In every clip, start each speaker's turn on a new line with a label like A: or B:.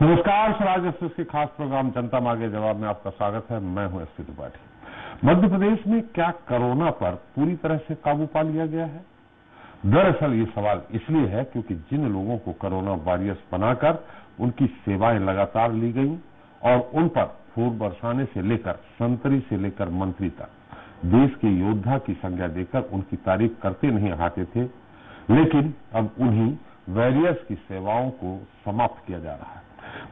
A: नमस्कार, स्वराज एक्सप्रेस के खास प्रोग्राम जनता मांगे जवाब में आपका स्वागत है। मैं हूं एसपी त्रिपाठी। मध्य प्रदेश में क्या कोरोना पर पूरी तरह से काबू पा लिया गया है? दरअसल ये सवाल इसलिए है क्योंकि जिन लोगों को कोरोना वॉरियर्स बनाकर उनकी सेवाएं लगातार ली गई और उन पर फूल बरसाने से लेकर संतरी से लेकर मंत्री तक देश के योद्धा की संज्ञा देकर उनकी तारीफ करते नहीं आते थे, लेकिन अब उन्हीं वॉरियर्स की सेवाओं को समाप्त किया जा रहा है।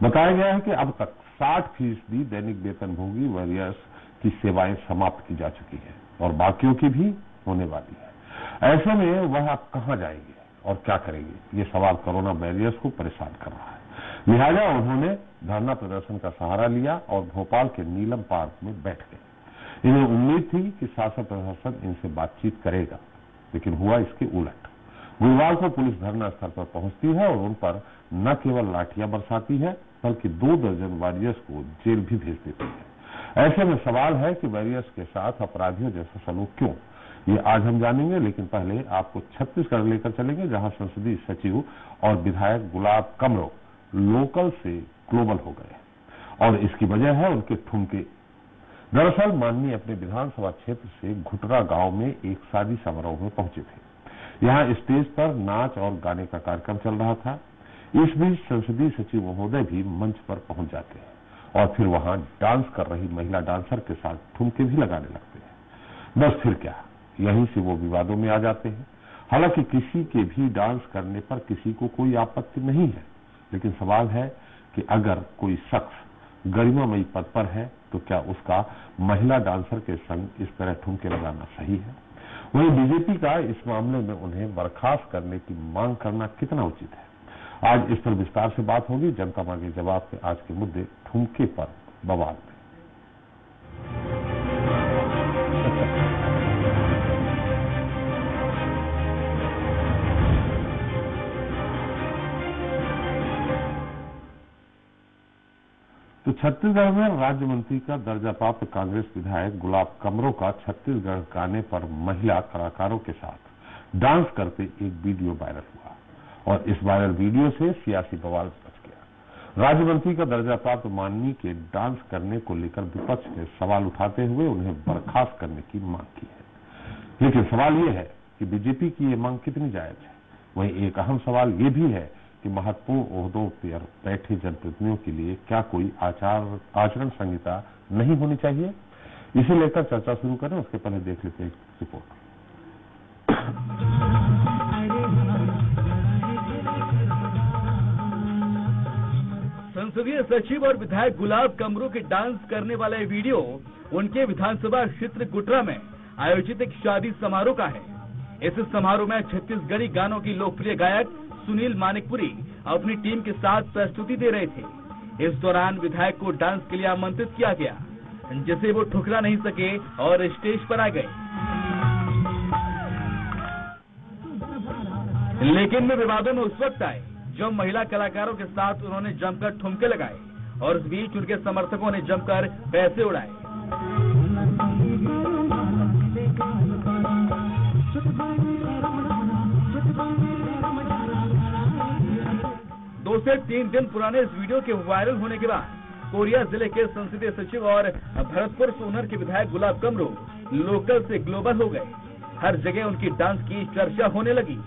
A: बताया गया है कि अब तक 60% दैनिक वेतनभोगी वॉरियर्स की सेवाएं समाप्त की जा चुकी है और बाकियों की भी होने वाली है। ऐसे में वह अब कहां जाएंगे और क्या करेंगे, ये सवाल कोरोना वॉरियर्स को परेशान कर रहा है। लिहाजा उन्होंने धरना प्रदर्शन का सहारा लिया और भोपाल के नीलम पार्क में बैठ गए। इन्हें उम्मीद थी कि शासन प्रशासन इनसे बातचीत करेगा, लेकिन हुआ इसके उलट। गुरुवार को पुलिस धरना स्थल पर पहुंचती है और उन पर न केवल लाठियां बरसाती है बल्कि 2 दर्जन वॉरियर्स को जेल भी भेज देती है। ऐसे में सवाल है कि वॉरियर्स के साथ अपराधियों जैसा सलूक क्यों, ये आज हम जानेंगे। लेकिन पहले आपको छत्तीसगढ़ लेकर चलेंगे, जहां संसदीय सचिव और विधायक गुलाब कमरो लोकल से ग्लोबल हो गए और इसकी वजह है उनके ठुमके। दरअसल माननीय अपने विधानसभा क्षेत्र से घुटरा गांव में एक शादी समारोह में पहुंचे थे। यहां स्टेज पर नाच और गाने का कार्यक्रम चल रहा था। इस बीच संसदीय सचिव महोदय भी मंच पर पहुंच जाते हैं और फिर वहां डांस कर रही महिला डांसर के साथ ठुमके भी लगाने लगते हैं। बस फिर क्या, यहीं से वो विवादों में आ जाते हैं। हालांकि किसी के भी डांस करने पर किसी को कोई आपत्ति नहीं है, लेकिन सवाल है कि अगर कोई शख्स गरिमामयी पद पर है तो क्या उसका महिला डांसर के संग इस तरह ठुमके लगाना सही है? वहीं बीजेपी का इस मामले में उन्हें बर्खास्त करने की मांग करना कितना उचित है, आज इस पर विस्तार से बात होगी। जनता मांगे जवाब के आज के मुद्दे ठुमके पर बवाल में। तो छत्तीसगढ़ में राज्य मंत्री का दर्जा प्राप्त कांग्रेस विधायक गुलाब कमरो का छत्तीसगढ़ गाने पर महिला कलाकारों के साथ डांस करते एक वीडियो वायरल हुआ और इस वायरल वीडियो से सियासी बवाल मच गया। राज्य मंत्री का दर्जा प्राप्त माननीय के डांस करने को लेकर विपक्ष ने सवाल उठाते हुए उन्हें बर्खास्त करने की मांग की है, लेकिन सवाल ये है कि बीजेपी की ये मांग कितनी जायज है। वहीं एक अहम सवाल ये भी है कि महत्वपूर्ण ओहदों पर बैठे जनप्रतिनिधियों के लिए क्या कोई आचरण संहिता नहीं होनी चाहिए। इसे लेकर चर्चा शुरू करें, उसके पहले देख लेते हैं रिपोर्ट।
B: संसदीय सचिव और विधायक गुलाब कमरो के डांस करने वाला ये वीडियो उनके विधानसभा क्षेत्र गुटरा में आयोजित एक शादी समारोह का है। इस समारोह में छत्तीसगढ़ी गानों की लोकप्रिय गायक सुनील मानिकपुरी अपनी टीम के साथ प्रस्तुति दे रहे थे। इस दौरान विधायक को डांस के लिए आमंत्रित किया गया, जिसे वो ठुकरा नहीं सके और स्टेज पर आ गए। लेकिन वे विवादों में उस वक्त आए जब महिला कलाकारों के साथ उन्होंने जमकर ठुमके लगाए और इस बीच उनके समर्थकों ने जमकर पैसे उड़ाए। 2 से 3 दिन पुराने इस वीडियो के वायरल होने के बाद कोरिया जिले के संसदीय सचिव और भरतपुर सोनर के विधायक गुलाब कमरो लोकल से ग्लोबल हो गए। हर जगह उनकी डांस की चर्चा होने लगी।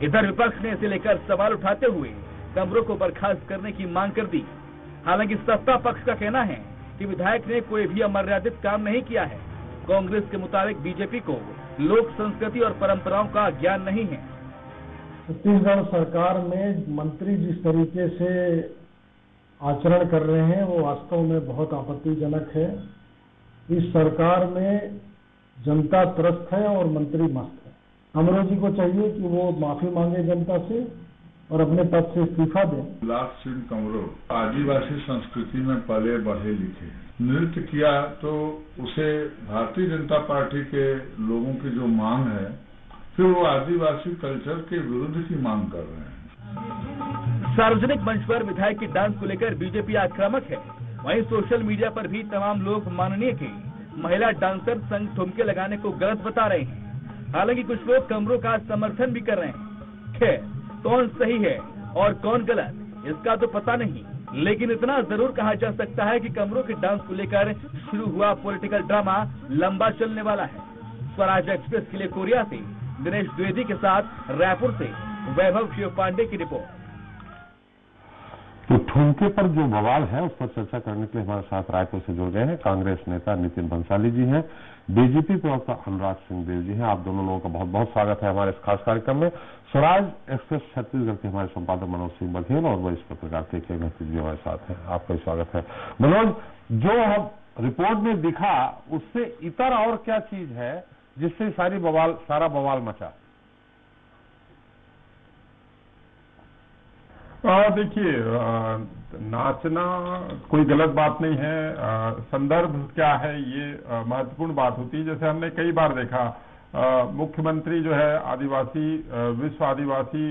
B: इधर विपक्ष ने इसे लेकर सवाल उठाते हुए कमरो को बर्खास्त करने की मांग कर दी। हालांकि सत्ता पक्ष का कहना है कि विधायक ने कोई भी अमर्यादित काम नहीं किया है। कांग्रेस के मुताबिक बीजेपी को लोक संस्कृति और परंपराओं का ज्ञान नहीं है।
C: छत्तीसगढ़ सरकार में मंत्री जिस तरीके से आचरण कर रहे हैं वो वास्तव में बहुत आपत्तिजनक है। इस सरकार में जनता त्रस्त है और मंत्री मस्त है। कमरो जी को चाहिए कि वो माफी मांगे जनता से और अपने पद से इस्तीफा दें।
D: गुलाब सिंह कमरो आदिवासी संस्कृति में पले बढ़े लिखे, नृत्य किया तो उसे भारतीय जनता पार्टी के लोगों की जो मांग है, फिर वो आदिवासी कल्चर के विरुद्ध की मांग कर रहे हैं।
B: सार्वजनिक मंच पर विधायक की डांस को लेकर बीजेपी आक्रामक है। वहीं सोशल मीडिया पर भी तमाम लोग माननीय के महिला डांसर संग ठुमके लगाने को गलत बता रहे हैं। हालांकि कुछ लोग कमरों का समर्थन भी कर रहे हैं। खैर, कौन सही है और कौन गलत, इसका तो पता नहीं, लेकिन इतना जरूर कहा जा सकता है कि कमरों के डांस को लेकर शुरू हुआ पॉलिटिकल ड्रामा लंबा चलने वाला है। स्वराज एक्सप्रेस के लिए कोरिया से दिनेश द्विवेदी के साथ रायपुर से वैभव शिव पांडे की रिपोर्ट।
A: तो ठुमके पर जो बवाल है उस पर चर्चा करने के लिए हमारे साथ रायपुर से जुड़ गए हैं कांग्रेस नेता नितिन भंसाली जी हैं, बीजेपी प्रवक्ता अनुराग सिंहदेव जी हैं। आप दोनों लोगों का बहुत बहुत स्वागत है हमारे इस खास कार्यक्रम में। स्वराज एक्सप्रेस छत्तीसगढ़ के हमारे संपादक मनोज सिंह बघेल और वरिष्ठ पत्रकार के महती जी हमारे साथ हैं। आपका स्वागत है। मनोज, जो अब रिपोर्ट में दिखा उससे इतर और क्या चीज है जिससे सारा बवाल मचा?
E: देखिए, नाचना कोई गलत बात नहीं है। संदर्भ क्या है ये महत्वपूर्ण बात होती है। जैसे हमने कई बार देखा, मुख्यमंत्री जो है आदिवासी विश्व आदिवासी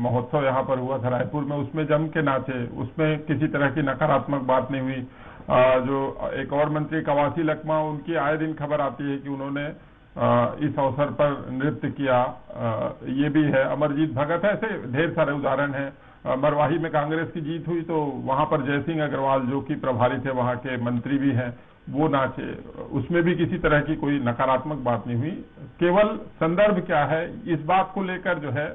E: महोत्सव यहाँ पर हुआ था रायपुर में, उसमें जम के नाचे, उसमें किसी तरह की नकारात्मक बात नहीं हुई। जो एक और मंत्री कवासी लखमा, उनकी आए दिन खबर आती है कि उन्होंने इस अवसर पर नृत्य किया, ये भी है। अमरजीत भगत है, ऐसे ढेर सारे उदाहरण हैं। मरवाही में कांग्रेस की जीत हुई तो वहां पर जयसिंह अग्रवाल जो कि प्रभारी थे, वहां के मंत्री भी हैं, वो नाचे, उसमें भी किसी तरह की कोई नकारात्मक बात नहीं हुई। केवल संदर्भ क्या है इस बात को लेकर जो है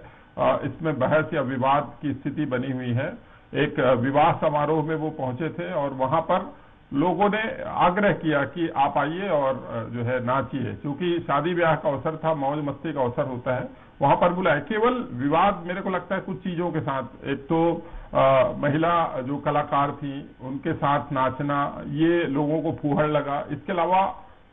E: इसमें बहस या विवाद की स्थिति बनी हुई है। एक विवाह समारोह में वो पहुंचे थे और वहां पर लोगों ने आग्रह किया कि आप आइए और जो है नाचिए, क्योंकि शादी ब्याह का अवसर था, मौज मस्ती का अवसर होता है, वहां पर बुलाए। केवल विवाद मेरे को लगता है कुछ चीजों के साथ, एक तो महिला जो कलाकार थी उनके साथ नाचना, ये लोगों को फूहड़ लगा। इसके अलावा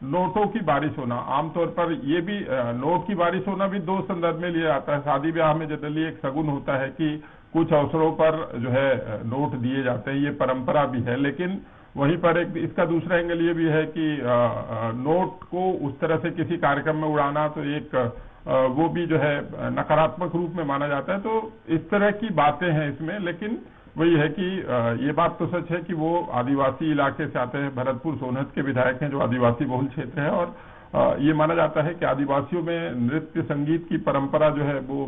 E: नोटों की बारिश होना, आमतौर पर ये भी नोट की बारिश होना भी दो संदर्भ में लिया जाता है। शादी ब्याह में जनरली एक शगुन होता है कि कुछ अवसरों पर जो है नोट दिए जाते हैं, ये परंपरा भी है। लेकिन वहीं पर एक इसका दूसरा एंगल ये भी है कि नोट को उस तरह से किसी कार्यक्रम में उड़ाना तो एक वो भी जो है नकारात्मक रूप में माना जाता है। तो इस तरह की बातें हैं इसमें। लेकिन वही है कि ये बात तो सच है कि वो आदिवासी इलाके से आते हैं, भरतपुर सोनहत के विधायक हैं, जो आदिवासी बहुल क्षेत्र है, और ये माना जाता है कि आदिवासियों में नृत्य संगीत की परंपरा जो है वो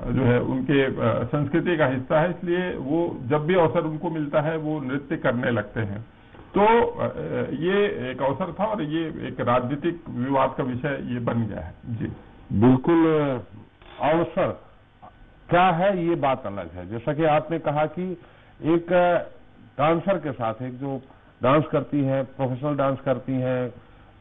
E: जो है उनके संस्कृति का हिस्सा है, इसलिए वो जब भी अवसर उनको मिलता है वो नृत्य करने लगते हैं। तो ये एक अवसर था और ये एक राजनीतिक विवाद का विषय ये बन गया है। जी
A: बिल्कुल, अवसर क्या है ये बात अलग है। जैसा कि आपने कहा कि एक डांसर के साथ, एक जो डांस करती है, प्रोफेशनल डांस करती है,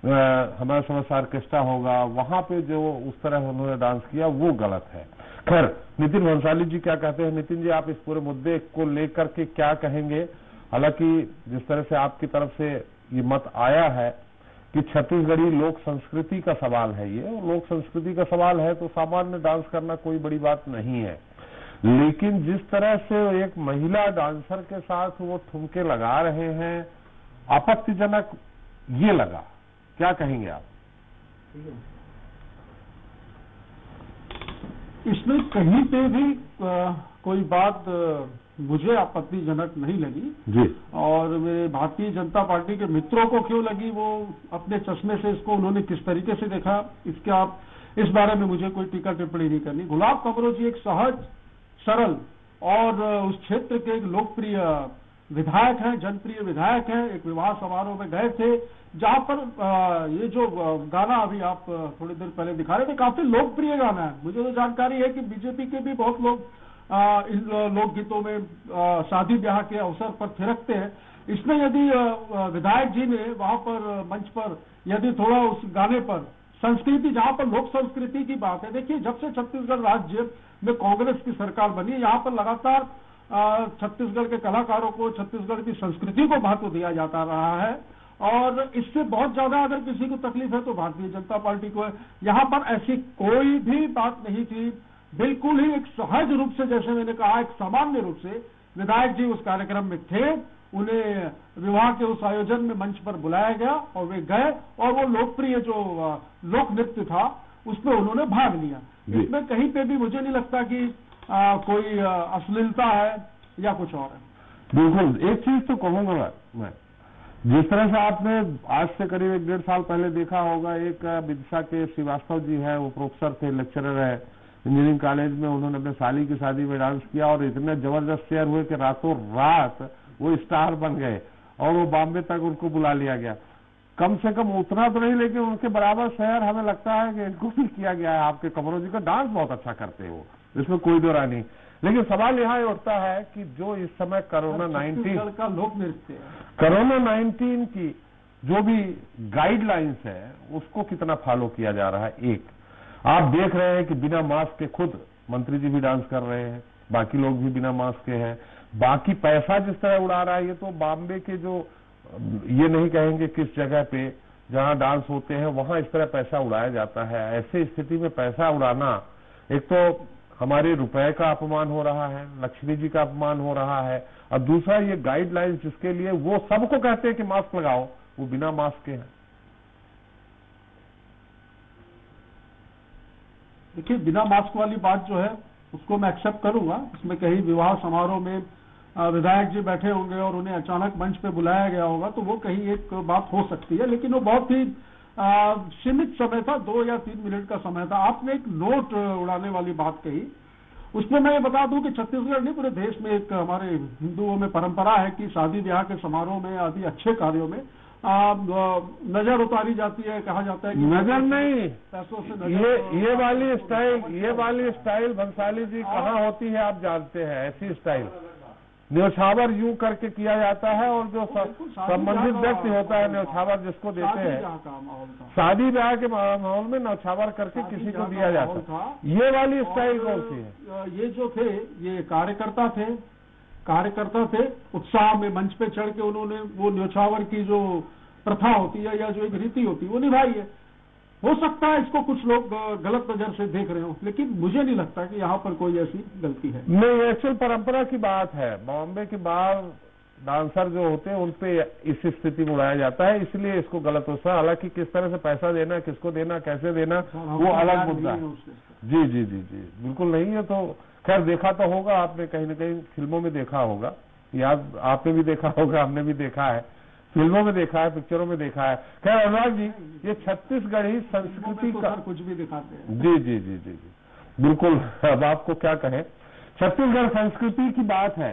A: हमारे समझ से ऑर्केस्ट्रा होगा, वहां पे जो उस तरह उन्होंने डांस किया वो गलत है। खैर, नितिन भंसाली जी क्या कहते हैं? नितिन जी, आप इस पूरे मुद्दे को लेकर के क्या कहेंगे? हालांकि जिस तरह से आपकी तरफ से ये मत आया है कि छत्तीसगढ़ी लोक संस्कृति का सवाल है ये, और लोक संस्कृति का सवाल है तो सामान्य डांस करना कोई बड़ी बात नहीं है। लेकिन जिस तरह से एक महिला डांसर के साथ वो ठुमके लगा रहे हैं, आपत्तिजनक ये लगा। क्या कहेंगे आप?
C: इसमें कहीं पे भी कोई बात मुझे आपत्तिजनक नहीं लगी
A: जी, और
C: मेरे भारतीय जनता पार्टी के मित्रों को क्यों लगी, वो अपने चश्मे से इसको उन्होंने किस तरीके से देखा, इसके आप इस बारे में मुझे कोई टीका टिप्पणी नहीं करनी। गुलाब कमरो जी एक सहज, सरल और उस क्षेत्र के एक लोकप्रिय विधायक हैं, जनप्रिय विधायक हैं। एक विवाह समारोह में गए थे जहां पर ये जो गाना अभी आप थोड़ी देर पहले दिखा रहे थे, काफी लोकप्रिय गाना है। मुझे तो जानकारी है कि बीजेपी के भी बहुत लोग इन लोकगीतों में शादी ब्याह के अवसर पर थिरकते हैं। इसमें यदि विधायक जी ने वहां पर मंच पर यदि थोड़ा उस गाने पर संस्कृति, जहां पर लोक संस्कृति की बात है, देखिए जब से छत्तीसगढ़ राज्य में कांग्रेस की सरकार बनी है, यहाँ पर लगातार छत्तीसगढ़ के कलाकारों को, छत्तीसगढ़ की संस्कृति को महत्व दिया जाता रहा है, और इससे बहुत ज्यादा अगर किसी को तकलीफ है तो भारतीय जनता पार्टी को है। यहाँ पर ऐसी कोई भी बात नहीं थी, बिल्कुल ही एक सहज रूप से, जैसे मैंने कहा, एक सामान्य रूप से विधायक जी उस कार्यक्रम में थे, उन्हें विवाह के उस आयोजन में मंच पर बुलाया गया और वे गए, और वो लोकप्रिय जो लोक नृत्य था उसमें उन्होंने भाग लिया। इसमें कहीं पे भी मुझे नहीं लगता कि कोई अश्लीलता है या कुछ और है।
A: बिल्कुल, एक चीज तो कहूंगा मैं, जिस तरह से आपने आज से करीब 1.5 साल पहले देखा होगा, एक विदिशा के श्रीवास्तव जी है, वो प्रोफेसर थे, लेक्चरर है, इंजीनियरिंग कॉलेज में उन्होंने अपने साली की शादी में डांस किया और इतने जबरदस्त शेयर हुए कि रातों रात वो स्टार बन गए और वो बॉम्बे तक उनको बुला लिया गया। कम से कम उतना तो नहीं, लेकिन उनके बराबर शेयर हमें लगता है कि इनको भी किया गया है। आपके कमरों जी का डांस बहुत अच्छा करते हैं वो, इसमें कोई दो राय नहीं। लेकिन सवाल यहाँ उठता है कि जो इस समय कोरोना 19
C: का लोक नृत्य है,
A: कोरोना 19 की जो भी गाइडलाइंस है उसको कितना फॉलो किया जा रहा है। एक आप देख रहे हैं कि बिना मास्क के खुद मंत्री जी भी डांस कर रहे हैं, बाकी लोग भी बिना मास्क के हैं। बाकी पैसा जिस तरह उड़ा रहा है, ये तो बॉम्बे के जो, ये नहीं कहेंगे किस जगह पे जहां डांस होते हैं वहां इस तरह पैसा उड़ाया जाता है। ऐसे स्थिति में पैसा उड़ाना, एक तो हमारे रुपए का अपमान हो रहा है, लक्ष्मी जी का अपमान हो रहा है, और दूसरा ये गाइडलाइंस जिसके लिए वो सबको कहते हैं कि मास्क लगाओ, वो बिना मास्क के हैं।
C: देखिए, बिना मास्क वाली बात जो है उसको मैं एक्सेप्ट करूंगा। इसमें कहीं विवाह समारोह में विधायक जी बैठे होंगे और उन्हें अचानक मंच पे बुलाया गया होगा तो वो कहीं एक बात हो सकती है, लेकिन वो बहुत ही सीमित समय था, 2 या 3 मिनट का समय था। आपने एक नोट उड़ाने वाली बात कही, उसमें मैं ये बता दूं कि छत्तीसगढ़ नहीं पूरे देश में एक हमारे हिंदुओं में परंपरा है कि शादी ब्याह के समारोह में आदि अच्छे कार्यों में नजर उतारी जाती है। कहा जाता है कि
A: नजर नहीं,
C: पैसों से
A: ये वाली स्टाइल भंसाली जी कहाँ होती है आप जानते हैं। ऐसी स्टाइल न्यौछावर यूं करके किया जाता है और जो संबंधित व्यक्ति होता है न्यौछावर जिसको देते हैं, शादी ब्याह के माहौल में न्यौछावर करके किसी को दिया जाता है। ये वाली स्टाइल कौन सी है?
C: ये जो थे ये कार्यकर्ता थे, उत्साह में मंच पे चढ़ के उन्होंने वो न्यौछावर की जो प्रथा होती है या जो एक रीति होती है वो निभाई है। हो सकता है इसको कुछ लोग गलत नजर से देख रहे हो, लेकिन मुझे नहीं लगता कि यहाँ पर कोई ऐसी गलती है।
A: नहीं, एक्चुअल परंपरा की बात है। बॉम्बे के बाहर डांसर जो होते हैं उन पे इस स्थिति में उड़ाया जाता है, इसलिए इसको गलत होता है। हालांकि किस तरह से पैसा देना, किसको देना, कैसे देना, वो अलग मुद्दा है। जी जी जी जी बिल्कुल नहीं है। तो खैर देखा तो होगा आपने, कहीं न कहीं फिल्मों में देखा होगा, याद आपने भी देखा होगा, हमने भी देखा है, फिल्मों में देखा है, पिक्चरों में देखा है। खैर अनुराग जी, ये छत्तीसगढ़ी संस्कृति का
C: कुछ भी दिखाते हैं।
A: जी जी जी जी जी बिल्कुल। अब आपको क्या कहें, छत्तीसगढ़ संस्कृति की बात है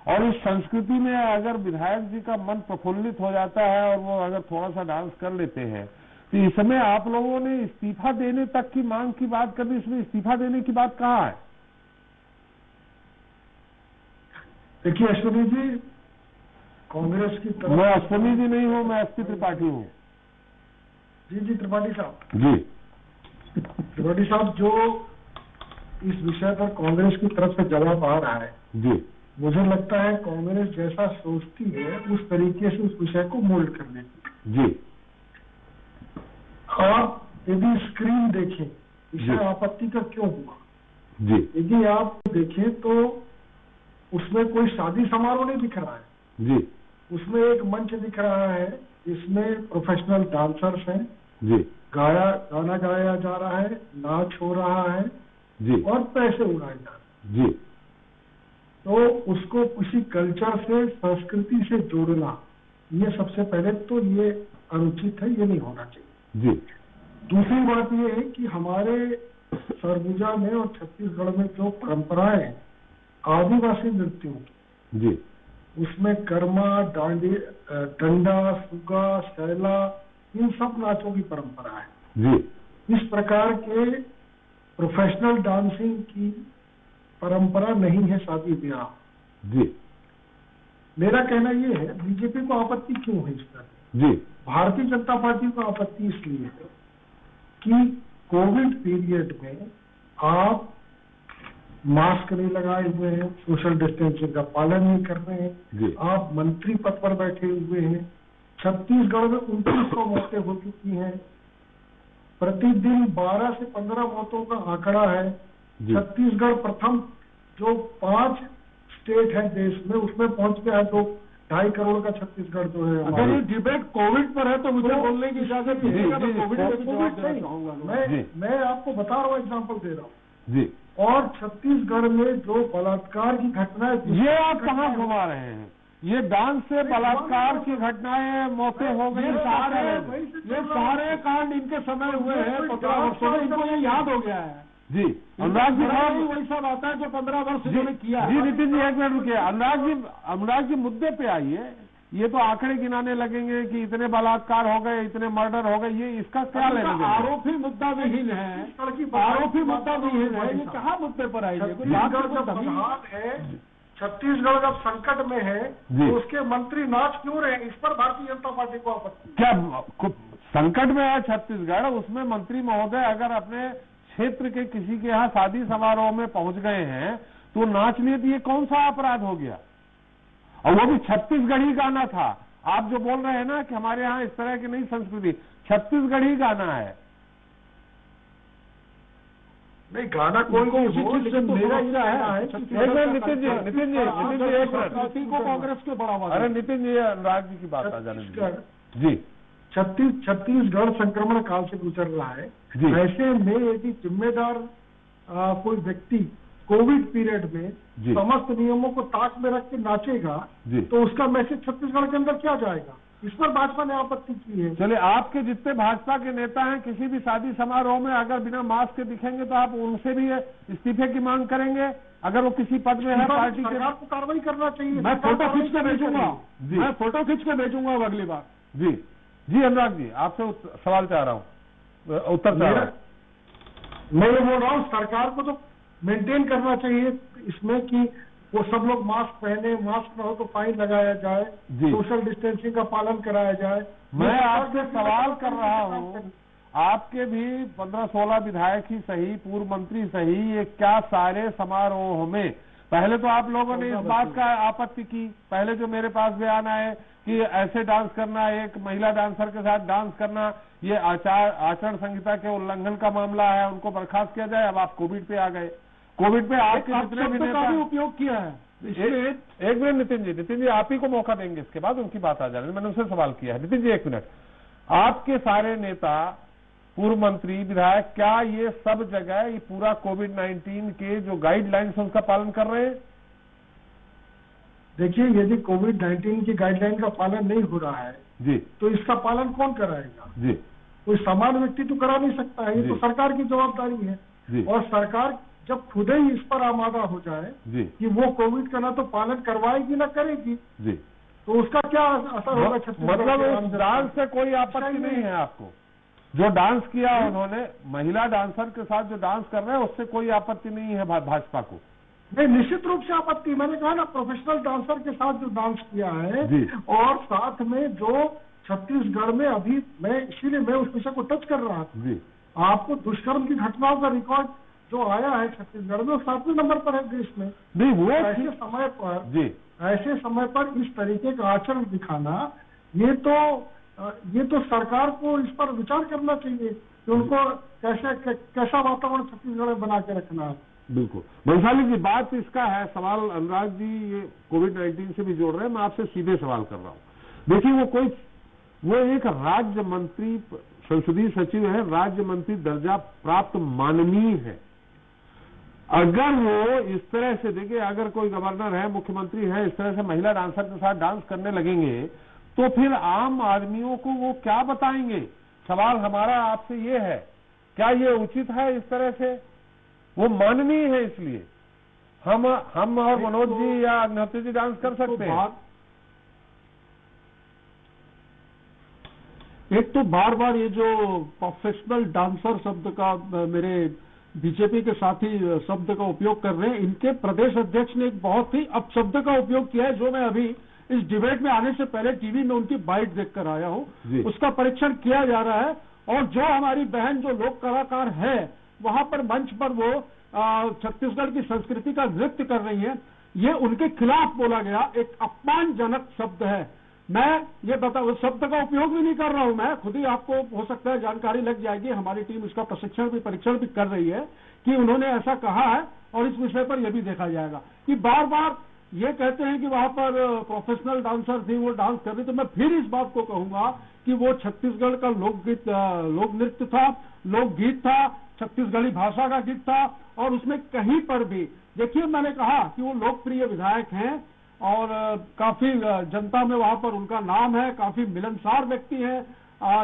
A: और इस संस्कृति में अगर विधायक जी का मन प्रफुल्लित हो जाता है और वो अगर थोड़ा सा डांस कर लेते हैं तो इस समय आप लोगों ने इस्तीफा देने तक की मांग की बात कर दी, इसमें इस्तीफा देने की बात कहाँ है?
C: देखिए अश्विनी जी, कांग्रेस की तरफ,
A: मैं अश्विनी जी नहीं हूँ, मैं एसपी त्रिपाठी हूँ।
C: जी त्रिपाठी साहब।
A: जी
C: त्रिपाठी साहब, जो इस विषय पर कांग्रेस की तरफ से जवाब आ रहा है,
A: जी
C: मुझे लगता है कांग्रेस जैसा सोचती है उस तरीके से उस विषय को मोल्ड करने की।
A: जी
C: आप यदि स्क्रीन देखें, विषय आपत्ति का क्यों हुआ,
A: जी
C: यदि आप देखें तो उसमें कोई शादी समारोह नहीं दिख रहा है
A: जी,
C: उसमें एक मंच दिख रहा है जिसमें प्रोफेशनल डांसर्स हैं
A: जी,
C: गाना गाया जा रहा है, नाच हो रहा है
A: जी,
C: और पैसे उड़ाए जा रहे
A: जी।
C: हैं। तो उसको किसी कल्चर से, संस्कृति से जोड़ना, ये सबसे पहले तो ये अनुचित है, ये नहीं होना चाहिए।
A: जी।
C: दूसरी बात ये है कि हमारे सरगुजा में और छत्तीसगढ़ में जो परंपराएं हैं आदिवासी नृत्यों की,
A: जी,
C: उसमें कर्मा, डंडा, सुगा, शैला, इन सब नाचों की परंपरा है।
A: जी।
C: इस प्रकार के प्रोफेशनल डांसिंग की परंपरा नहीं है शादी ब्याह।
A: जी।
C: मेरा कहना ये है, बीजेपी को आपत्ति क्यों है इस पर?
A: जी।
C: भारतीय जनता पार्टी को आपत्ति इसलिए है कि कोविड पीरियड में आप मास्क नहीं लगाए हुए हैं, सोशल डिस्टेंसिंग का पालन नहीं कर रहे हैं, आप मंत्री पद पर बैठे हुए हैं। छत्तीसगढ़ में 2900 मौतें हो चुकी हैं, प्रतिदिन 12 से 15 मौतों का आंकड़ा है। छत्तीसगढ़ प्रथम जो 5 स्टेट है देश में, उसमें पहुंच गया है। 2-2.5 करोड़ का छत्तीसगढ़ जो है। अगर ये डिबेट कोविड पर है तो मुझे बोलने की इजाजत दीजिएगा, तो कोविड पर भी जवाब देना चाहूंगा। मैं आपको बता रहा हूँ, एग्जाम्पल दे रहा हूँ जी। और छत्तीसगढ़ में जो बलात्कार की घटनाएं,
A: ये आप कहाँ घुमा रहे हैं? ये डांस से बलात्कार की घटनाएं, मौतें हो गई,
C: ये सारे कांड इनके समय हुए हैं 15 वर्षों में, इनको ये याद हो गया है।
A: जी अनुराग जी
C: वही सब आता है जो 15 वर्ष इन्होंने किया।
A: जी नितिन जी एक मिनट रुकिए, अनुराग जी मुद्दे पे आइए। ये तो आंकड़े गिनाने लगेंगे कि इतने बलात्कार हो गए, इतने मर्डर हो गए, ये इसका क्या लेना देना?
C: आरोपी मुद्दा विहीन है, आरोपी मुद्दा विहीन है, ये कहाँ मुद्दे पर आएंगे? छत्तीसगढ़ जब संकट में है तो उसके मंत्री नाच क्यों रहे, इस पर भारतीय जनता पार्टी को आपत्ति।
A: क्या संकट में है छत्तीसगढ़, उसमें मंत्री महोदय अगर अपने क्षेत्र के किसी के यहाँ शादी समारोह में पहुंच गए हैं तो नाच लिए, तो ये कौन सा अपराध हो गया? और वो भी छत्तीसगढ़ी गाना था। आप जो बोल रहे हैं ना कि हमारे यहाँ इस तरह की नहीं संस्कृति, छत्तीसगढ़ी गाना है।
C: नहीं गाना कोई को मेरा इरा है।
A: नितिन जी एक मिनट
C: को कांग्रेस के बढ़ावा।
A: अरे नितिन जी अनुराग जी की बात आ जाने दीजिए। जी
C: छत्तीसगढ़ संक्रमण काल से गुजर रहा है। ऐसे में यदि जिम्मेदार कोई व्यक्ति कोविड पीरियड में समस्त नियमों को ताक में रख के नाचेगा तो उसका मैसेज छत्तीसगढ़ के अंदर क्या जाएगा? इस पर भाजपा ने आपत्ति की है।
A: चलिए, आपके जितने भाजपा के नेता हैं किसी भी शादी समारोह में अगर बिना मास्क के दिखेंगे तो आप उनसे भी इस्तीफे की मांग करेंगे अगर वो किसी पद में है पार्टी के?
C: सरकार को कार्रवाई करना चाहिए।
A: मैं फोटो खींच के भेजूंगा अब अगली बार। जी जी अनुराग जी आपसे सवाल चाह रहा हूँ, उत्तर चाह रहा हूँ।
C: मैं ये बोल रहा हूँ सरकार को तो मेंटेन करना चाहिए इसमें कि वो सब लोग मास्क पहने, मास्क न हो तो फाइन लगाया जाए, सोशल डिस्टेंसिंग का पालन कराया जाए।
A: मैं आपसे सवाल कर रहा हूँ, आपके भी 15-16 विधायक ही सही, पूर्व मंत्री सही, ये क्या सारे समारोह में पहले तो आप लोगों ने इस बात का आपत्ति की, पहले जो मेरे पास बयान आए कि ऐसे डांस करना, एक महिला डांसर के साथ डांस करना, ये आचरण संहिता के उल्लंघन का मामला है, उनको बर्खास्त किया जाए। अब आप कोविड पे आ गए। कोविड पे आपके जितने भी नेता
C: उपयोग किया है।
A: एक मिनट नितिन जी आप ही को मौका देंगे, इसके बाद उनकी बात आ जाने। मैंने उनसे सवाल किया है। नितिन जी एक मिनट, आपके सारे नेता, पूर्व मंत्री, विधायक, क्या ये सब जगह ये पूरा कोविड-19 के जो गाइडलाइंस है उसका पालन कर रहे हैं?
C: देखिए, यदि कोविड-19 की गाइडलाइन का पालन नहीं हो रहा है
A: जी तो
C: इसका पालन कौन कराएगा?
A: जी
C: कोई सामान्य व्यक्ति तो करा नहीं सकता है, ये तो सरकार की जवाबदारी है
A: जी।
C: और सरकार जब खुद ही इस पर आमादा हो जाए
A: जी
C: कि वो कोविड का ना तो पालन करवाएगी ना करेगी
A: जी
C: तो उसका क्या असर होगा?
A: मतलब उस डांस से कोई आपत्ति नहीं है आपको? जो डांस किया उन्होंने, महिला डांसर के साथ जो डांस कर रहे हैं उससे कोई आपत्ति नहीं है भाजपा को?
C: नहीं, निश्चित रूप से आपत्ति। मैंने कहा ना, प्रोफेशनल डांसर के साथ जो डांस किया है और साथ में जो छत्तीसगढ़ में अभी इसीलिए मैं उस विषय को टच कर रहा था
A: जी।
C: आपको दुष्कर्म की घटनाओं का रिकॉर्ड जो आया है छत्तीसगढ़ में, वो 7वें नंबर पर है देश में।
A: नहीं, वो
C: ऐसे समय पर इस तरीके का आचरण दिखाना, ये तो सरकार को इस पर विचार करना चाहिए कि उनको कैसा वातावरण छत्तीसगढ़ में बना के रखना है।
A: बिल्कुल बंसाली जी, बात इसका है, सवाल अनुराग जी ये कोविड-19 से भी जोड़ रहे हैं, मैं आपसे सीधे सवाल कर रहा हूँ। देखिए, वो एक राज्य मंत्री, संसदीय सचिव है, राज्य मंत्री दर्जा प्राप्त माननीय है। अगर वो इस तरह से, देखिए, अगर कोई गवर्नर है, मुख्यमंत्री है, इस तरह से महिला डांसर के साथ डांस करने लगेंगे तो फिर आम आदमियों को वो क्या बताएंगे? सवाल हमारा आपसे ये है, क्या ये उचित है इस तरह से? वो माननीय है, इसलिए हम और मनोज जी या अग्निहोत्री जी डांस कर सकते हैं।
C: एक तो बार बार ये जो प्रोफेशनल डांसर शब्द का मेरे बीजेपी के साथी शब्द का उपयोग कर रहे हैं, इनके प्रदेश अध्यक्ष ने एक बहुत ही अपशब्द का उपयोग किया है, जो मैं अभी इस डिबेट में आने से पहले टीवी में उनकी बाइट देखकर आया हूं। उसका परीक्षण किया जा रहा है और जो हमारी बहन जो लोक कलाकार है वहां पर मंच पर वो छत्तीसगढ़ की संस्कृति का नृत्य कर रही है, ये उनके खिलाफ बोला गया एक अपमानजनक शब्द है। मैं ये उस शब्द का उपयोग भी नहीं कर रहा हूं, मैं खुद ही, आपको हो सकता है जानकारी लग जाएगी, हमारी टीम इसका परीक्षण भी कर रही है कि उन्होंने ऐसा कहा है और इस विषय पर यह भी देखा जाएगा कि बार बार ये कहते हैं कि वहां पर प्रोफेशनल डांसर थी, वो डांस कर रही। तो मैं फिर इस बात को कहूंगा कि वो छत्तीसगढ़ का लोक नृत्य था, लोकगीत था, छत्तीसगढ़ी भाषा का गीत था और उसमें कहीं पर भी, देखिए, मैंने कहा कि वो लोकप्रिय विधायक हैं और काफी जनता में वहां पर उनका नाम है, काफी मिलनसार व्यक्ति है।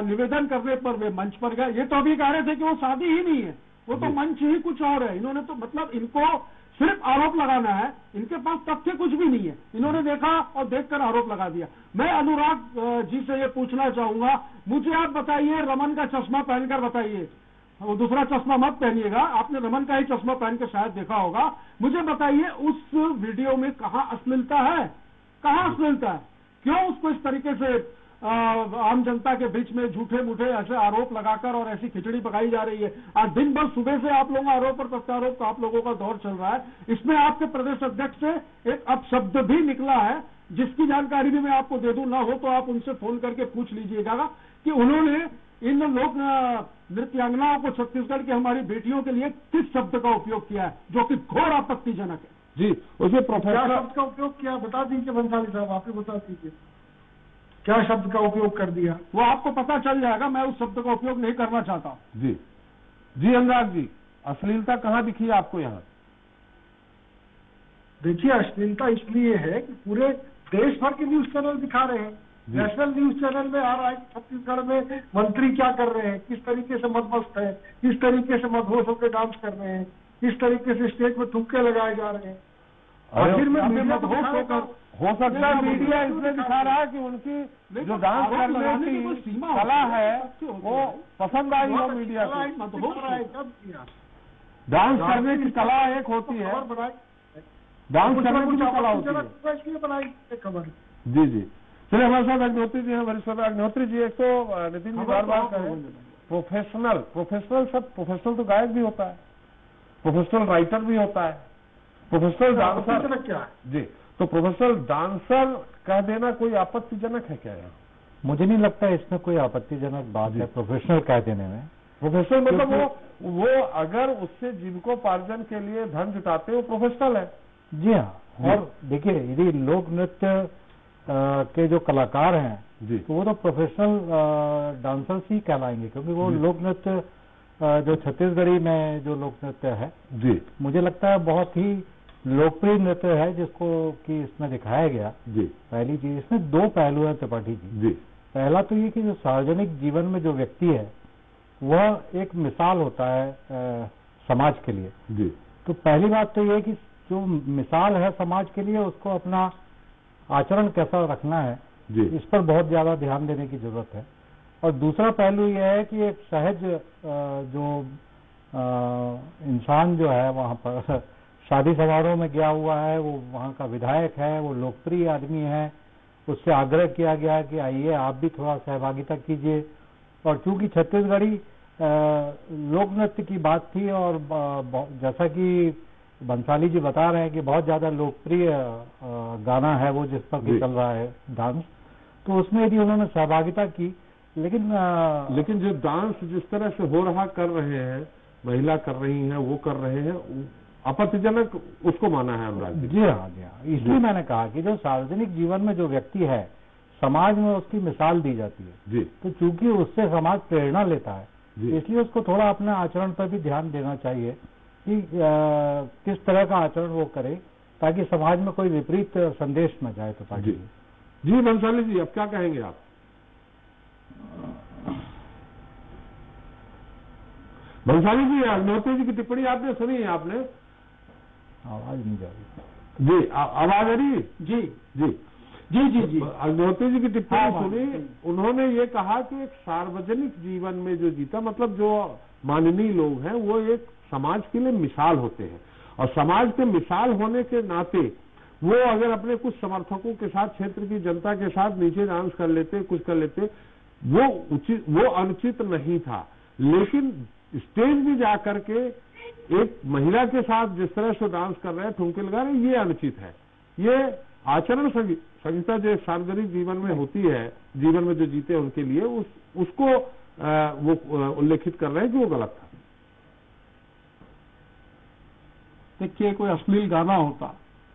C: निवेदन करने पर वे मंच पर गए। ये तो अभी कह रहे थे कि वो शादी ही नहीं है, वो तो मंच ही कुछ और है। इन्होंने तो मतलब इनको सिर्फ आरोप लगाना है, इनके पास तथ्य कुछ भी नहीं है। इन्होंने देखा और देखकर आरोप लगा दिया। मैं अनुराग जी से ये पूछना चाहूंगा, मुझे आप बताइए, रमन का चश्मा पहनकर बताइए, वो दूसरा चश्मा मत पहनिएगा, आपने रमन का ही चश्मा पहन के शायद देखा होगा। मुझे बताइए उस वीडियो में कहाँ अश्लीलता है, कहाँ अश्लीलता है? क्यों उसको इस तरीके से आम जनता के बीच में झूठे मूठे ऐसे आरोप लगाकर और ऐसी खिचड़ी पकाई जा रही है? आज दिन भर सुबह से आप लोगों का आरोप और प्रत्यारोप का आप लोगों का दौर चल रहा है। इसमें आपके प्रदेश अध्यक्ष से एक अपशब्द भी निकला है, जिसकी जानकारी भी मैं आपको दे दूं, ना हो तो आप उनसे फोन करके पूछ लीजिएगा कि उन्होंने इन लोक नृत्यांगनाओं को छत्तीसगढ़ की हमारी बेटियों के लिए किस शब्द का उपयोग किया है, जो कि घोर आपत्तिजनक है।
A: जी, उसे
C: क्या
A: प्रोफेसर
C: शब्द का उपयोग किया बता दीजिए बंसाली साहब, आप ही बता दीजिए क्या शब्द का उपयोग कर दिया। वो आपको पता चल जाएगा, मैं उस शब्द का उपयोग नहीं करना चाहता।
A: जी जी, अनुराग जी, अश्लीलता कहाँ दिखी आपको यहाँ?
C: देखिए, अश्लीलता इसलिए है कि पूरे देश भर के न्यूज चैनल दिखा रहे हैं। नेशनल न्यूज चैनल में आ रहा है कि छत्तीसगढ़ में मंत्री क्या कर रहे हैं, किस तरीके से मदमस्त है, किस तरीके से मदहोश होकर डांस कर रहे हैं, किस तरीके से स्टेज में थुक्के लगाए जा रहे हैं। आखिर में मीडिया को
A: हो सकता है मीडिया इसलिए दिखा रहा है कि उनकी जो डांस करने की कला है वो पसंद आई हो मीडिया को। डांस करने की कला एक होती है, डांस करने की कला होती है,
C: इसलिए बनाई खबर।
A: जी जी, चलिए हमारे साथ अग्निहोत्री जी हैं, वरिष्ठ अग्निहोत्री जी। एक तो नितिन जी बार बार कहें प्रोफेशनल सब, प्रोफेशनल तो गायक भी होता है, प्रोफेशनल राइटर भी होता है, प्रोफेशनल डांसर
C: क्या है
A: जी, तो प्रोफेशनल डांसर कह देना कोई आपत्तिजनक है क्या यहाँ?
F: मुझे नहीं लगता इसमें कोई आपत्तिजनक बात है प्रोफेशनल कह देने में।
A: प्रोफेशनल मतलब वो अगर उससे जीविकोपार्जन के लिए धन जुटाते वो प्रोफेशनल है।
F: जी हाँ, और देखिए यदि लोक नृत्य के जो कलाकार हैं
A: जी,
F: तो वो तो प्रोफेशनल डांसर्स ही कहलाएंगे, क्योंकि वो लोक नृत्य जो छत्तीसगढ़ी में जो लोक नृत्य है
A: जी,
F: मुझे लगता है बहुत ही लोकप्रिय नृत्य है, जिसको कि इसमें दिखाया गया।
A: जी,
F: पहली चीज, इसमें दो पहलू है त्रिपाठी जी।
A: जी,
F: पहला तो ये कि जो सार्वजनिक जीवन में जो व्यक्ति है वह एक मिसाल होता है समाज के लिए।
A: जी,
F: तो पहली बात तो ये कि जो मिसाल है समाज के लिए, उसको अपना आचरण कैसा रखना है
A: जी,
F: इस पर बहुत ज्यादा ध्यान देने की जरूरत है। और दूसरा पहलू यह है कि एक सहज जो इंसान जो है वहां पर शादी समारोह में गया हुआ है, वो वहाँ का विधायक है, वो लोकप्रिय आदमी है, उससे आग्रह किया गया कि आइए आप भी थोड़ा सहभागिता कीजिए। और चूंकि छत्तीसगढ़ी लोक नृत्य की बात थी और जैसा कि बंसाली जी बता रहे हैं कि बहुत ज्यादा लोकप्रिय गाना है वो जिस पर भी चल रहा है डांस, तो उसमें यदि उन्होंने सहभागिता की, लेकिन
A: जो डांस जिस तरह से हो रहा कर रहे हैं, महिला कर रही हैं, वो कर रहे हैं, आपत्तिजनक उसको माना है अनुराग जी।
F: जी हाँ, जी हाँ, इसलिए मैंने कहा कि जो सार्वजनिक जीवन में जो व्यक्ति है समाज में उसकी मिसाल दी जाती है
A: जी,
F: तो चूंकि उससे समाज प्रेरणा लेता है इसलिए उसको थोड़ा अपने आचरण पर भी ध्यान देना चाहिए कि किस तरह का आचरण वो करे ताकि समाज में कोई विपरीत संदेश न जाए। तो
A: जी जी, बंसाली जी अब क्या कहेंगे आप? बंसाली जी, अग्निहोत्री जी की टिप्पणी आपने सुनी है? आपने
F: आवाज नहीं जा रही
A: जी, आवाज आ रही है?
C: जी
A: जी
C: जी जी जी,
A: अग्निहोत्री जी की टिप्पणी सुनी। उन्होंने ये कहा कि एक सार्वजनिक जीवन में जो जीता, मतलब जो माननीय लोग हैं वो एक समाज के लिए मिसाल होते हैं, और समाज के मिसाल होने के नाते वो अगर अपने कुछ समर्थकों के साथ, क्षेत्र की जनता के साथ नीचे डांस कर लेते, कुछ कर लेते, वो उचित, वो अनुचित नहीं था। लेकिन स्टेज में जाकर के एक महिला के साथ जिस तरह से डांस कर रहे हैं, ठुमके लगा रहे हैं, ये अनुचित है। ये आचरण संहिता जो सार्वजनिक जीवन में होती है, जीवन में जो जीते उनके लिए, उसको वो उल्लेखित कर रहे हैं कि वो गलत था।
C: देखिए, कोई अश्लील गाना होता,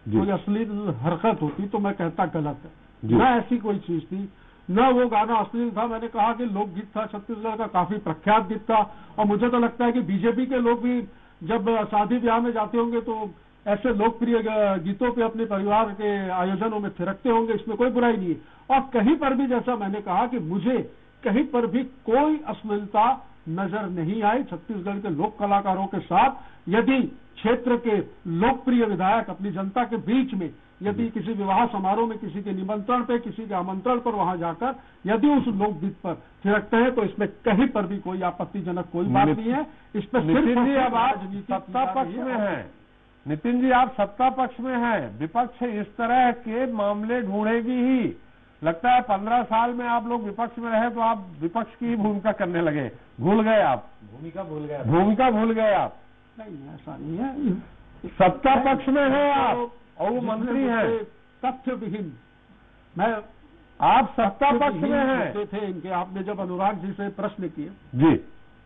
C: कोई अश्लील हरकत होती तो मैं कहता गलत है। ना ऐसी कोई चीज थी, न वो गाना अश्लील था। मैंने कहा कि लोकगीत था, छत्तीसगढ़ का काफी प्रख्यात गीत था, और मुझे तो लगता है कि बीजेपी के लोग भी जब शादी ब्याह में जाते होंगे तो ऐसे लोकप्रिय गीतों पे अपने परिवार के आयोजनों में थिरकते होंगे, इसमें कोई बुराई नहीं है। और कहीं पर भी, जैसा मैंने कहा कि मुझे कहीं पर भी कोई अश्लीलता
G: नजर नहीं आई। छत्तीसगढ़ के लोक कलाकारों के साथ यदि क्षेत्र के लोकप्रिय विधायक अपनी जनता के बीच में यदि किसी विवाह समारोह में किसी के निमंत्रण पे किसी के आमंत्रण पर वहां जाकर यदि उस लोकगीत पर थिरकते हैं तो इसमें कहीं पर भी कोई आपत्तिजनक कोई बात नहीं है। इस पर
A: नितिन जी अब आप सत्ता पक्ष में हैं, नितिन जी आप सत्ता पक्ष में हैं, विपक्ष इस तरह के मामले ढूंढेगी ही। लगता है 15 साल में आप लोग विपक्ष में रहे तो आप विपक्ष की ही भूमिका करने लगे, भूल गए आप, भूमिका भूल गए आप।
G: नहीं ऐसा नहीं है,
A: सत्ता पक्ष में है आप और वो मंत्री हैं,
G: तथ्य विहीन। मैं
A: आप सत्ता पक्ष में हैं
G: थे इनके। आपने जब अनुराग जी से प्रश्न किए
A: जी,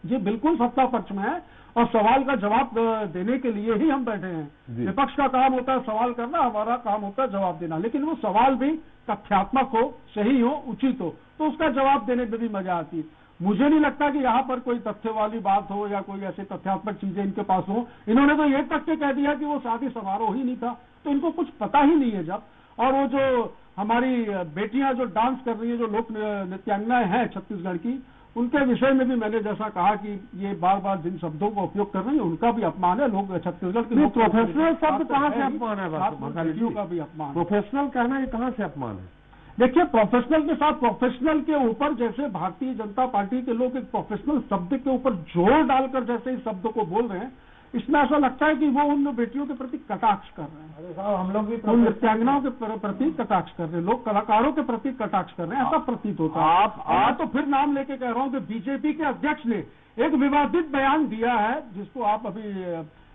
G: जी बिल्कुल सत्ता पक्ष में है और सवाल का जवाब देने के लिए ही हम बैठे हैं। विपक्ष का काम होता है सवाल करना, हमारा काम होता है जवाब देना, लेकिन वो सवाल भी तथ्यात्मक हो, सही हो, उचित हो तो उसका जवाब देने में भी मजा आती है। मुझे नहीं लगता कि यहाँ पर कोई तथ्य वाली बात हो या कोई ऐसे तथ्यात्मक चीजें इनके पास हो। इन्होंने तो ये तक के कह दिया कि वो शादी समारोह ही नहीं था, तो इनको कुछ पता ही नहीं है जब। और वो जो हमारी बेटियां जो डांस कर रही है, जो लोक नृत्यांगनाएं हैं छत्तीसगढ़ की, उनके विषय में भी मैंने जैसा कहा कि ये बार बार जिन शब्दों का उपयोग कर रही है उनका भी अपमान है। लोग छत्तीसगढ़ के लोग
A: प्रोफेशनल शब्द कहाँ से अपमान है?
G: का भी अपमान,
A: प्रोफेशनल कहना ये कहाँ से अपमान है?
G: देखिए प्रोफेशनल के साथ प्रोफेशनल के ऊपर जैसे भारतीय जनता पार्टी के लोग एक प्रोफेशनल शब्द के ऊपर जोर डालकर जैसे इस शब्द को बोल रहे हैं, इसमें ऐसा लगता है कि वो उन बेटियों के प्रति कटाक्ष कर रहे हैं।
F: अरे साहब हम लोग भी
G: उन नृत्यांगनाओं के प्रति कटाक्ष कर रहे हैं, लोग कलाकारों के प्रति कटाक्ष कर रहे हैं, ऐसा प्रतीत होता है। आप तो फिर नाम लेके कह रहा हूं कि बीजेपी के अध्यक्ष ने एक विवादित बयान दिया है जिसको आप अभी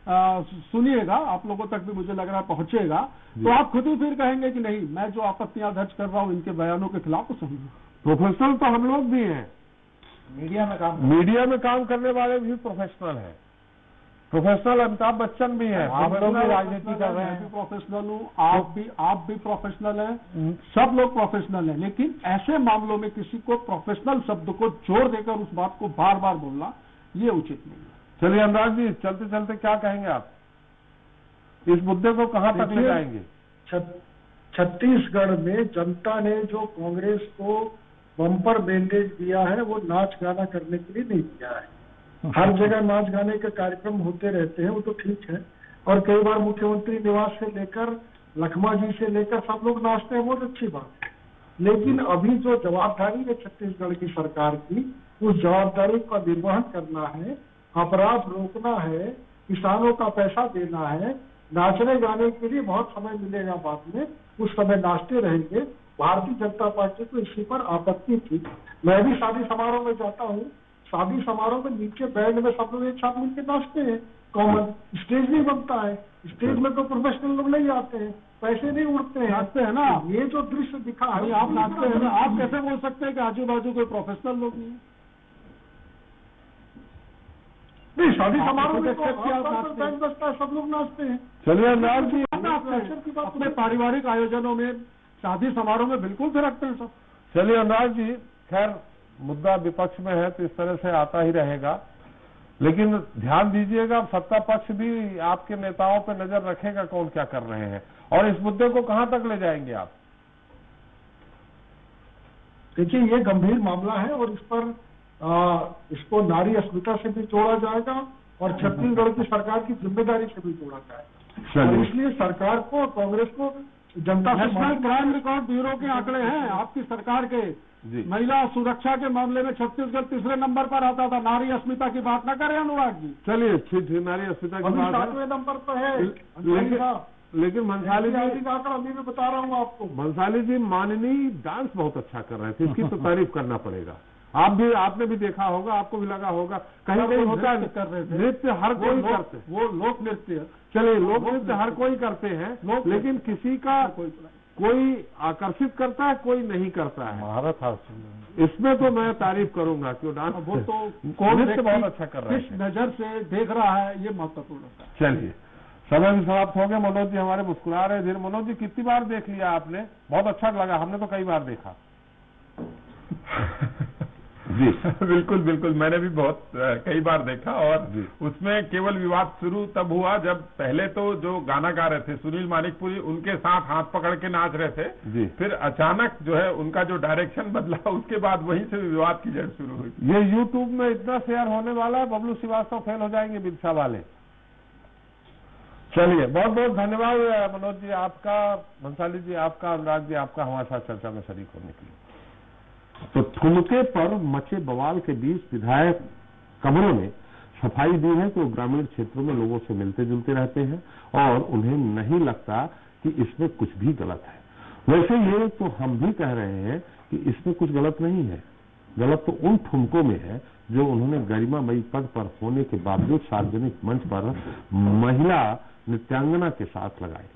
G: सुनिएगा, आप लोगों तक भी मुझे लग रहा है पहुंचेगा, तो आप खुद ही फिर कहेंगे कि नहीं मैं जो आपत्तियां दर्ज कर रहा हूं इनके बयानों के खिलाफ तो सही है।
A: प्रोफेशनल तो हम लोग भी हैं,
F: मीडिया में काम
A: करने वाले भी प्रोफेशनल हैं। प्रोफेशनल अमिताभ बच्चन भी हैं,
F: आप लोग भी राजनीति कर रहे हैं।
G: मैं भी प्रोफेशनल हूँ, आप भी प्रोफेशनल हैं, सब लोग प्रोफेशनल हैं, लेकिन ऐसे मामलों में किसी को प्रोफेशनल शब्द को जोर देकर उस बात को बार बार बोलना ये उचित नहीं है।
A: चलिए अनुराग जी, चलते चलते क्या कहेंगे आप, इस मुद्दे को कहां तक ले जाएंगे?
C: छत्तीसगढ़ में जनता ने जो कांग्रेस को बम्पर बैंडेज दिया है वो नाच गाना करने के लिए नहीं दिया है। हर जगह नाच गाने के कार्यक्रम होते रहते हैं, वो तो ठीक है, और कई बार मुख्यमंत्री निवास से लेकर लखमा जी से लेकर सब लोग नाचते हैं, बहुत अच्छी बात है। लेकिन अभी जो जवाबदारी है छत्तीसगढ़ की सरकार की, उस जवाबदारी का निर्वहन करना है, अपराध रोकना है, किसानों का पैसा देना है। नाचने गाने के लिए बहुत समय मिलेगा बाद में, उस समय नाचते रहेंगे। भारतीय जनता पार्टी को इसी पर आपत्ति थी। मैं भी शादी समारोह में जाता हूँ, शादी समारोह में नीचे बैंड में सब लोग एक साथ मिलकर नाचते हैं, कॉमन स्टेज नहीं बनता है। स्टेज में तो प्रोफेशनल लोग नहीं आते हैं, पैसे नहीं उड़ते हैं,
G: नाचते हैं ना।
C: ये जो दृश्य दिखा है,
G: आप नाचते हैं ना, आप कैसे बोल सकते हैं कि आजू बाजू कोई प्रोफेशनल लोग नहीं है?
C: नहीं, शादी समारोह में तो बैंड बजता है, सब लोग नाचते हैं।
A: चलिए अनुराग जी,
G: अपने पारिवारिक आयोजनों में शादी समारोह में बिल्कुल थिरकते हैं सब।
A: चलिए अनुराग जी, खैर मुद्दा विपक्ष में है तो इस तरह से आता ही रहेगा, लेकिन ध्यान दीजिएगा सत्ता पक्ष भी आपके नेताओं पर नजर रखेगा कौन क्या कर रहे हैं, और इस मुद्दे को कहां तक ले जाएंगे आप?
C: देखिए ये गंभीर मामला है और इस पर इसको नारी अस्मिता से भी जोड़ा जाएगा और छत्तीसगढ़ की सरकार की जिम्मेदारी से भी जोड़ा जाएगा। और इसलिए सरकार को, कांग्रेस को जनता से
G: नेशनल क्राइम रिकॉर्ड ब्यूरो के आंकड़े हैं आपकी सरकार के, महिला सुरक्षा के मामले में छत्तीसगढ़ तीसरे नंबर पर आता था। नारी अस्मिता की बात न करें अनुराग जी।
A: चलिए ठीक, नारी अस्मिता की बात
C: 7वें नंबर पर है।
A: लेकिन भंसाली जी,
C: आंकड़ा अभी मैं बता रहा हूँ आपको।
A: भंसाली जी, माननीय डांस बहुत अच्छा कर रहे थे, इसकी तो तारीफ करना पड़ेगा। आपने भी देखा होगा, आपको भी लगा होगा, कहीं कहीं होता है
G: कर रहे थे
A: नृत्य, हर कोई करते हैं,
G: वो लोक नृत्य।
A: चलिए लोक नृत्य हर कोई करते हैं, लेकिन किसी का कोई आकर्षित करता है, कोई नहीं करता है।
F: महारत
A: इसमें तो मैं तारीफ करूंगा कि डांस
G: वो तो
A: कौन नृत्य बहुत अच्छा कर रहा है,
G: किस नजर से देख रहा है, ये महत्वपूर्ण होता है।
A: चलिए समय भी समाप्त हो गया। मनोज जी हमारे मुस्कुरा रहे थे। मनोज जी, कितनी बार देख लिया आपने? बहुत अच्छा लगा, हमने तो कई बार देखा। जी
E: बिल्कुल बिल्कुल, मैंने भी बहुत कई बार देखा। और उसमें केवल विवाद शुरू तब हुआ जब पहले तो जो गाना गा रहे थे सुनील मानिकपुरी, उनके साथ हाथ पकड़ के नाच रहे थे
A: जी।
E: फिर अचानक जो है उनका जो डायरेक्शन बदला, उसके बाद वहीं से विवाद की जड़ शुरू हुई।
A: ये यूट्यूब में इतना शेयर होने वाला है, बबलू श्रीवास्तव फेल हो जाएंगे बिरसा वाले। चलिए, बहुत बहुत धन्यवाद मनोज जी आपका, भंसाली जी आपका, अनुराग जी आपका हमारे साथ चर्चा में शरीक होने के लिए। तो ठुमके पर मचे बवाल के बीच विधायक कमरों ने सफाई दी है तो ग्रामीण क्षेत्रों में लोगों से मिलते जुलते रहते हैं और उन्हें नहीं लगता कि इसमें कुछ भी गलत है। वैसे ये तो हम भी कह रहे हैं कि इसमें कुछ गलत नहीं है। गलत तो उन ठुमकों में है जो उन्होंने गरिमामयी पद पर होने के बावजूद सार्वजनिक मंच पर महिला नृत्यांगना के साथ लगाए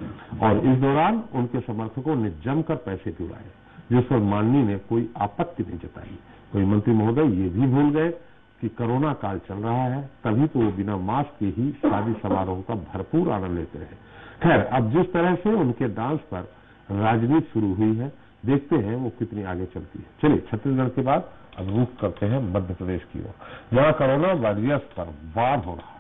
A: और इस दौरान उनके समर्थकों ने जमकर पैसे भी उड़ाए, जिस पर माननीय ने कोई आपत्ति नहीं जताई। कोई मंत्री महोदय ये भी भूल गए कि कोरोना काल चल रहा है, तभी तो वो बिना मास्क के ही शादी समारोह का भरपूर आनंद लेते रहे। खैर, अब जिस तरह से उनके डांस पर राजनीति शुरू हुई है, देखते हैं वो कितनी आगे चलती है। चलिए, छत्तीसगढ़ के बाद अब रुख करते हैं मध्य प्रदेश की ओर, जहां कोरोना वॉरियर्स पर वार हो रहा है।